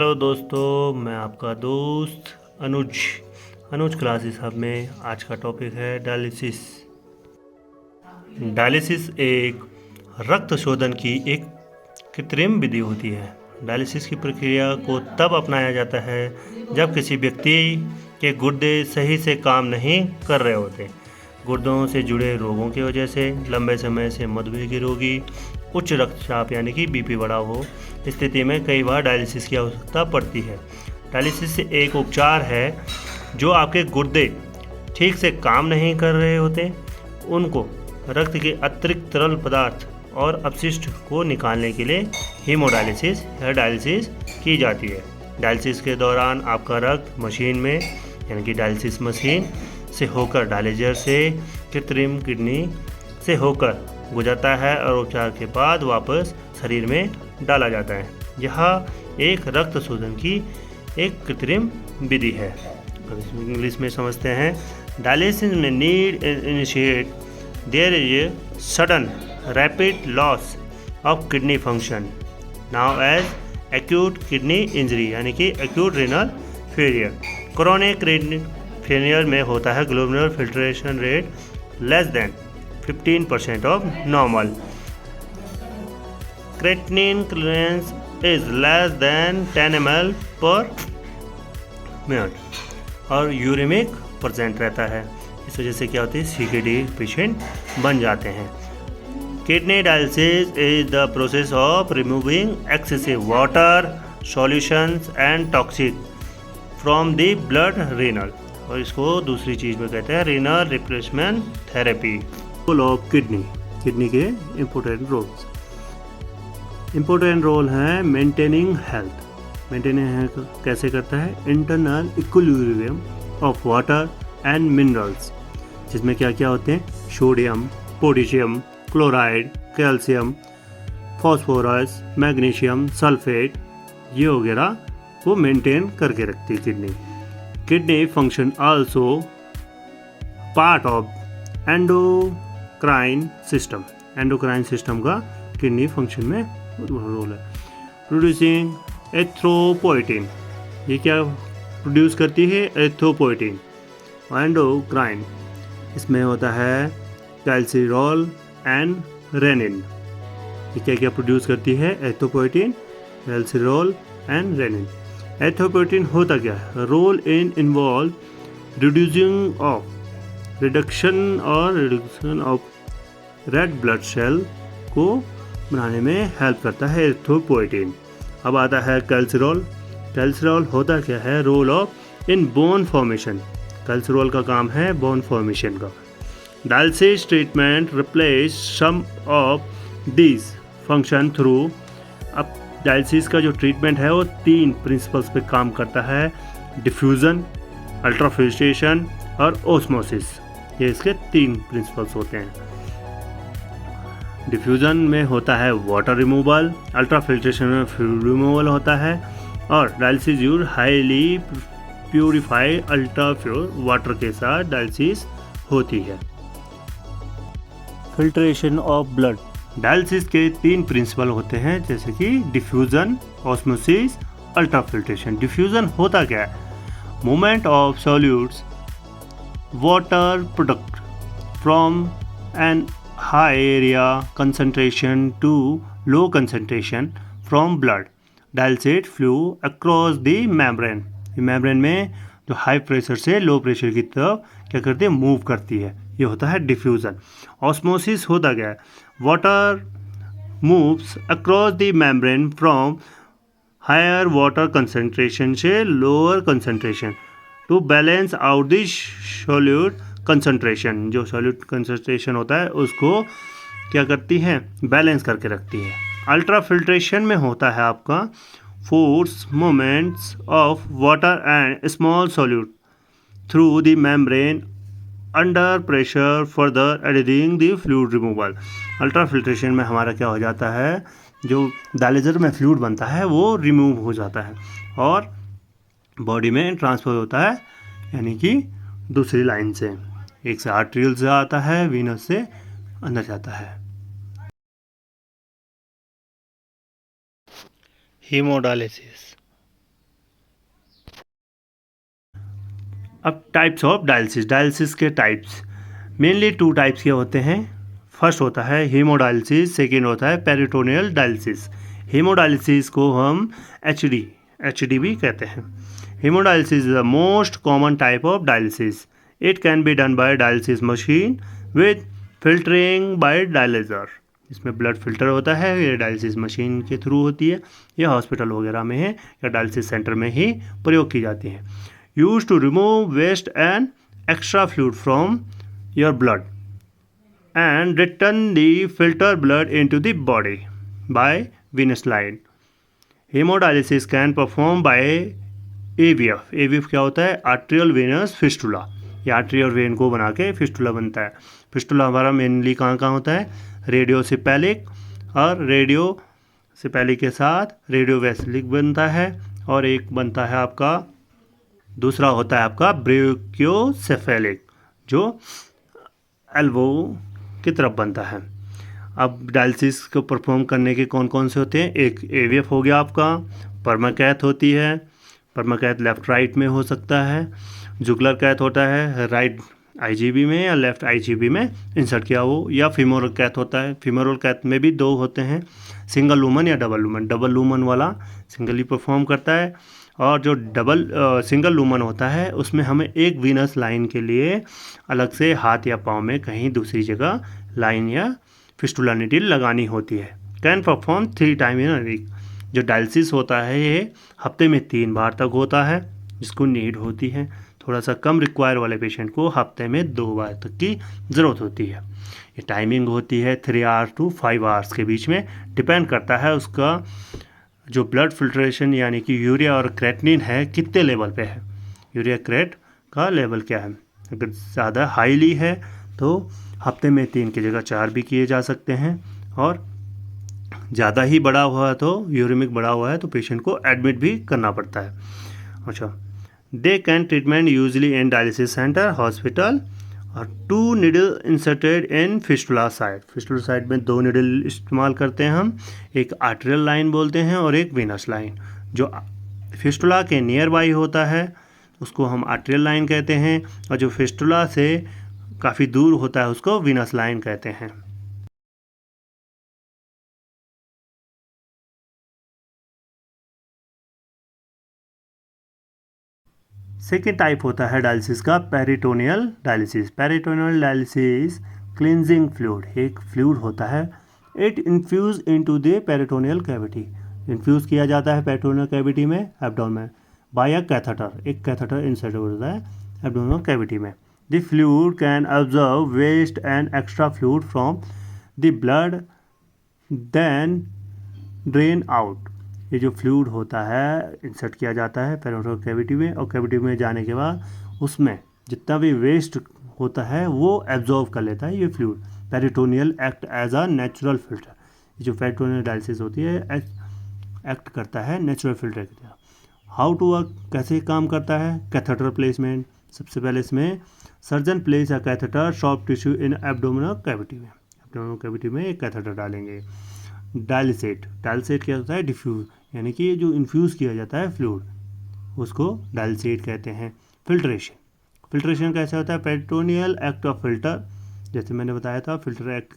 Hello दोस्तों, मैं आपका दोस्त अनुज क्लासेस हब में आज का टॉपिक है डायलिसिस। डायलिसिस एक रक्त शोधन की एक कृत्रिम विधि होती है। डायलिसिस की प्रक्रिया को तब अपनाया जाता है जब किसी व्यक्ति के गुर्दे सही से काम नहीं कर रहे होते। गुर्दों से जुड़े रोगों की वजह से, लंबे समय से मधुमेह के रोगी, उच्च रक्तचाप यानी कि बीपी बढ़ा हो, स्थिति में कई बार डायलिसिस की आवश्यकता पड़ती है। डायलिसिस एक उपचार है जो आपके गुर्दे ठीक से काम नहीं कर रहे होते, उनको रक्त के अतिरिक्त तरल पदार्थ और अपशिष्ट को निकालने के लिए हीमोडायलिसिस या डायलिसिस की जाती है। डायलिसिस के दौरान आपका रक्त मशीन में यानी कि डायलिसिस मशीन से होकर डायलिजर से कृत्रिम किडनी से होकर गुजरता है और उपचार के बाद वापस शरीर में डाला जाता है। यह एक रक्त शोधन की एक कृत्रिम विधि है। अब इसमें इंग्लिश में समझते हैं। डायलिसिस में need initiate there is a sudden rapid loss of kidney function now as acute kidney injury यानी कि acute renal failure. Chronic kidney failure में होता है glomerular filtration rate less than 15% of normal, creatinine clearance is less than 10 ml per minute और uremic present रहता है। इस वजह से क्या होती है, CKD पेशेंट बन जाते हैं। Kidney dialysis is the process of removing excessive water solutions and toxic from the blood renal, और इसको दूसरी चीज़ में कहते हैं renal replacement therapy. Role of kidney के इम्पोर्टेंट रोल हैं मेंटेनिंग हेल्थ। कैसे करता है, internal equilibrium of water and minerals, जिसमें क्या क्या होते हैं, sodium, potassium, chloride, calcium, phosphorus, magnesium, sulphate, ये वगैरह वो मेंटेन करके रखती है kidney. Kidney function also part of endocrine system. Endocrine system का किडनी फंक्शन में रोल है। प्रोड्यूसिंग एरिथ्रोपोएटिन, ये क्या प्रोड्यूस करती है, एरिथ्रोपोएटिन। एंडोक्राइन, इसमें होता है कैल्सिरॉल एंड रेनिन। ये क्या क्या प्रोड्यूस करती है, erythropoietin, calcitriol and renin. Erythropoietin होता क्या है, role in involve reduction of red blood cell को बनाने में हेल्प करता है एरिथ्रोपोएटिन। अब आता है कैल्सिरॉल। कैल्सिरॉल होता क्या है, role of in bone formation. Calcirol का काम है बोन फॉर्मेशन का। Dialysis treatment replace some of this function through. अब डायलिसिस का जो ट्रीटमेंट है वो 3 प्रिंसिपल्स पे काम करता है, डिफ्यूज़न, अल्ट्राफिल्ट्रेशन और ओस्मोसिस। ये इसके 3 प्रिंसिपल्स होते हैं। डिफ्यूज़न में होता है वाटर रिमूवल, अल्ट्राफिल्ट्रेशन में फ्लूइड रिमूवल होता है, और dialysis use highly purified ultra pure water के साथ डायलिसिस होती है। फिल्ट्रेशन ऑफ ब्लड, डायलिसिस के 3 प्रिंसिपल होते हैं, जैसे कि डिफ्यूज़न, ऑस्मोसिस, अल्ट्राफिल्ट्रेशन। डिफ्यूज़न होता क्या है, movement of solutes water product from an high area concentration to low concentration from blood dilate fluid across the membrane। Membrane में जो हाई प्रेशर से लो प्रेशर की तरफ क्या करती है, मूव करती है, ये होता है डिफ्यूज़न। ऑस्मोसिस होता क्या है, water moves across the membrane from higher water concentration से lower concentration to balance out the solute concentration. जो सॉल्यूट कंसंट्रेशन होता है उसको क्या करती है, बैलेंस करके रखती है। अल्ट्रा फिल्ट्रेशन में होता है आपका force movements of water and small solute through the membrane under pressure further adding the fluid removal. Ultra filtration में हमारा क्या हो जाता है, जो डायलिजर में फ्लूइड बनता है वो रिमूव हो जाता है और बॉडी में ट्रांसफर होता है, यानी कि दूसरी लाइन से, एक से आर्टेरियल से आता है, वीनस से अंदर जाता है। हीमोडायलिसिस, अब टाइप्स ऑफ डायलिसिस, डायलिसिस के टाइप्स मेनली 2 टाइप्स के होते हैं। फर्स्ट होता है हीमोडायलिसिस, सेकेंड होता है पेरिटोनियल डायलिसिस। हीमोडायलिसिस को हम एचडी भी कहते हैं। Haemodialysis is the most common type of dialysis. It can be done by dialysis machine with filtering by dialyser. इसमें ब्लड फिल्टर होता है, ये डायलिसिस मशीन के थ्रू होती है, यह हॉस्पिटल वगैरह में है या डायलिसिस सेंटर में ही प्रयोग की जाती है। Use to remove waste and extra fluid from your blood and return the filtered blood into the body by venous line. Hemodialysis can perform by AVF. AVF क्या होता है? Arterial venous fistula. ये artery और vein को बना के fistula बनता है। फिस्टुला हमारा मेनली कहाँ कहाँ होता है? रेडियोसिपेलिक, और रेडियोसिपेलिक के साथ रेडियोवेसिलिक बनता है, और एक बनता है आपका, दूसरा होता है आपका ब्रेकियोसेफेलिक, जो एल्बो की तरफ बनता है। अब डायलिसिस को परफॉर्म करने के कौन कौन से होते हैं? एक एवीएफ हो गया आपका, परमाकैथ होती है, परमाकैथ लेफ्ट राइट में हो सकता है, जुगलर कैथ होता है राइट आईजीबी में या लेफ्ट आईजीबी में इंसर्ट किया हो, या फीमोरल कैथ होता है। फीमोरल कैथ में भी 2 होते हैं, सिंगल लूमन या डबल लूमन। डबल लूमन वाला सिंगली परफॉर्म करता है, और जो सिंगल लूमन होता है उसमें हमें एक वीनस लाइन के लिए अलग से हाथ या पाँव में कहीं दूसरी जगह लाइन या फिस्टुला नीडल लगानी होती है। Can perform 3 time in a week. जो डायलिसिस होता है ये हफ्ते में 3 बार तक होता है, जिसको नीड होती है। थोड़ा सा कम रिक्वायर वाले पेशेंट को हफ्ते में 2 बार तक की ज़रूरत होती है। ये टाइमिंग होती है 3 आवर्स टू 5 आवर्स के बीच में, डिपेंड करता है उसका जो ब्लड फिल्ट्रेशन यानी कि यूरिया और क्रेटिनिन है कितने लेवल पे है, यूरिया क्रेट का लेवल क्या है। अगर ज़्यादा हाईली है तो हफ्ते में 3 की जगह 4 भी किए जा सकते हैं, और ज़्यादा ही बड़ा हुआ है तो यूरेमिक बड़ा हुआ है तो पेशेंट को एडमिट भी करना पड़ता है। अच्छा, they can treatment usually in dialysis centre hospital, और 2 needle inserted in fistula side. Fistula side में 2 नीडल इस्तेमाल करते हैं हम, एक आर्टेरियल लाइन बोलते हैं और एक वेनस लाइन। जो फिस्टुला के नियर बाई होता है उसको हम आर्टेरियल लाइन कहते हैं, और जो फिस्टुला से काफ़ी दूर होता है उसको वेनस लाइन कहते हैं। सेकेंड टाइप होता है डायलिसिस का peritoneal dialysis. Peritoneal dialysis cleansing fluid, एक फ्लूइड होता है, it infuse into the peritoneal cavity. Infuse किया जाता है पेरिटोनियल कैविटी में, एब्डोमेन बाय अ कैथेटर। एक कैथेटर इंसर्ट होता है एब्डोमिनल कैविटी में। The fluid can observe waste and extra fluid from the blood then drain out. ये जो फ्लूइड होता है इंसर्ट किया जाता है पेरिटोनियल कैविटी में, और कैविटी में जाने के बाद उसमें जितना भी वेस्ट होता है वो एब्जॉर्व कर लेता है ये fluid. Peritoneal act as a natural filter. ये जो पेरिटोनियल डायलिसिस होती है एक्ट करता है नेचुरल फिल्टर की तरह। हाउ टू वर्क, कैसे काम करता है? कैथेटर प्लेसमेंट, सबसे पहले इसमें surgeon place a catheter soft tissue in abdominal cavity में। एब्डोमिनल कैविटी में एक कैथेटर डालेंगे। डायलिसेट, डायलिसेट क्या होता है? डिफ्यूज, यानी कि जो इन्फ्यूज़ किया जाता है फ्लूइड उसको डायलिसेट कहते हैं। फिल्ट्रेशन, फिल्ट्रेशन कैसे होता है? पेरिटोनियल एक्ट ऑफ फिल्टर, जैसे मैंने बताया था फिल्टर एक्ट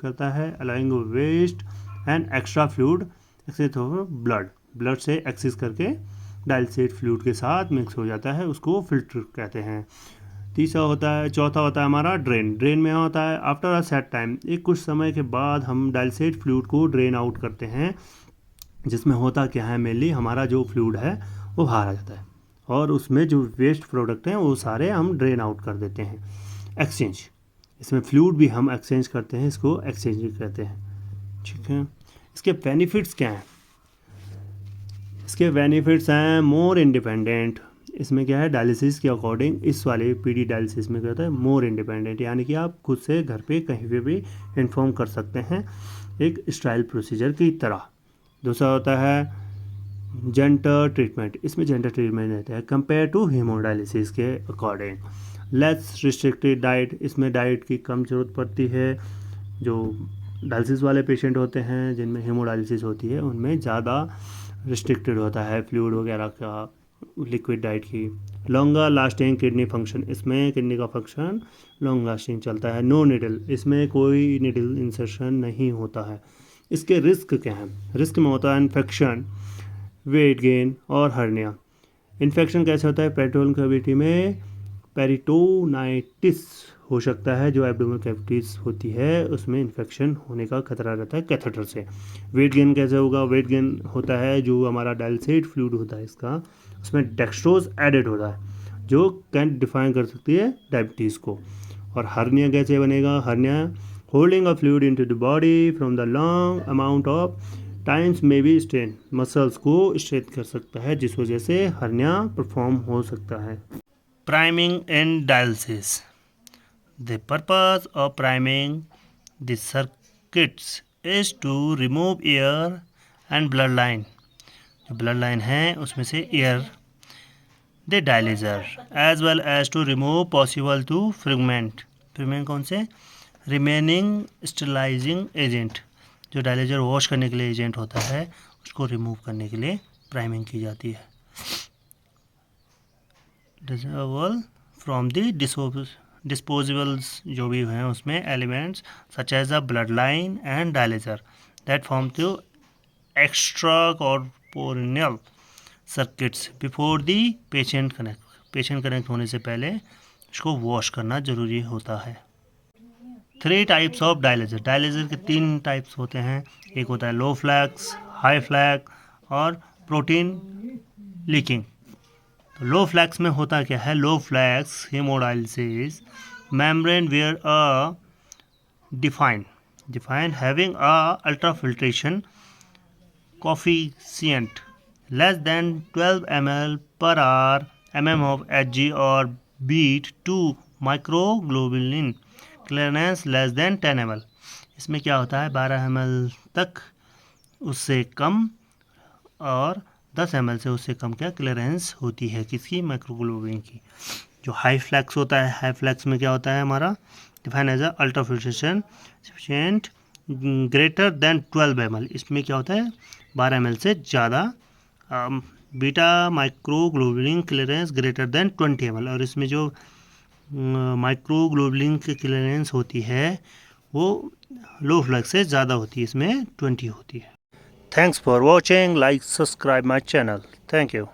करता है allowing waste and extra fluid access over blood से एक्सेस करके डायलिसेट फ्लूइड के साथ मिक्स हो जाता है, उसको फिल्टर कहते हैं। चौथा होता है हमारा ड्रेन। ड्रेन में होता है आफ्टर अ सेट टाइम, एक कुछ समय के बाद हम डायलिसेट फ्लूइड को ड्रेन आउट करते हैं, जिसमें होता क्या है मेनली हमारा जो फ्लूइड है वो बाहर आ जाता है, और उसमें जो वेस्ट प्रोडक्ट हैं वो सारे हम ड्रेन आउट कर देते हैं। एक्सचेंज, इसमें फ्लूइड भी हम एक्सचेंज करते हैं, इसको एक्सचेंज कहते हैं। ठीक है, इसके बेनिफिट्स क्या हैं? इसके बेनिफिट्स हैं मोर इंडिपेंडेंट। इसमें क्या है, डायलिसिस के अकॉर्डिंग इस वाले पीडी डायलिसिस में क्या होता है, मोर इंडिपेंडेंट, यानी कि आप खुद से घर पे कहीं पे भी इन्फॉर्म कर सकते हैं एक स्टाइल प्रोसीजर की तरह। दूसरा होता है जेंटल ट्रीटमेंट, इसमें जेंटल ट्रीटमेंट रहता है कंपेयर टू हीमोडायलिसिस के अकॉर्डिंग। लेस रिस्ट्रिक्टेड डाइट, इसमें डाइट की कम ज़रूरत पड़ती है। जो डायलिसिस वाले पेशेंट होते हैं जिनमें हीमोडायलिसिस होती है उनमें ज़्यादा रिस्ट्रिक्टेड होता है फ्लूइड वगैरह का लिक्विड डाइट की। लॉन्गर लास्टिंग किडनी फंक्शन, इसमें किडनी का फंक्शन लॉन्ग लास्टिंग चलता है। नो निडल, इसमें कोई निडल इंसर्शन नहीं होता है। इसके रिस्क क्या हैं? रिस्क में होता है इन्फेक्शन, वेट गेन और हर्निया। इन्फेक्शन कैसे होता है? पेरिटोनल कैविटी में पेरिटोनाइटिस हो सकता है, जो एब्डोमिनल कैविटीज होती है उसमें इन्फेक्शन होने का खतरा रहता है कैथेटर से। वेट गेन कैसे होगा? वेट गेन होता है जो हमारा डायलिसेट फ्लूइड होता है इसका, उसमें डेक्सट्रोज एडेड होता है जो कैन डिफाइन कर सकती है डायबिटीज़ को। और हर्निया कैसे बनेगा? Hernia holding a fluid into the body from the long amount of times में भी स्ट्रेन, मसल्स को स्ट्रेच कर सकता है जिस वजह से हर्निया परफॉर्म हो सकता है। Priming and dialysis. The purpose of priming the circuits is to remove air and blood line, जो blood line है उसमें से air, the dialyzer, as well as to remove possible to fragment कौन से? remaining sterilizing agent, जो dialyser wash करने के लिए एजेंट होता है उसको रिमूव करने के लिए प्राइमिंग की जाती है। डिसेबल फ्रॉम द डिस्पोजेबल्स जो भी हैं उसमें elements such as a blood line and dialyser that form to extra corporeal circuits before the patient connect होने से पहले इसको वॉश करना ज़रूरी होता है। 3 टाइप्स ऑफ डायलिजर। डायलिजर के 3 टाइप्स होते हैं। एक होता है लो फ्लैक्स, हाई फ्लैक और प्रोटीन लीकिंग। तो लो फ्लैक्स में होता क्या है? Low flux haemodialysis membrane where a define having a ultrafiltration coefficient less than 12 ml per hour mm of Hg और beta two microglobulin clearance less than 10 ml। इसमें क्या होता है? 12 ml तक उससे कम और 10 ml से उससे कम क्या क्लियरेंस होती है किसकी? माइक्रोग्लोबुलिन की। जो हाई फ्लैक्स होता है, हाई फ्लैक्स में क्या होता है हमारा? Define as ultrafiltration sufficient greater than 12 ml। इसमें क्या होता है? 12 ml से ज़्यादा beta microglobulin clearance greater than 20 ml। और इसमें जो माइक्रोग्लोबुलिन की क्लियरेंस होती है वो लो फ्लैक्स से ज़्यादा होती है, इसमें 20 होती है। Thanks for watching, like subscribe my channel. Thank you.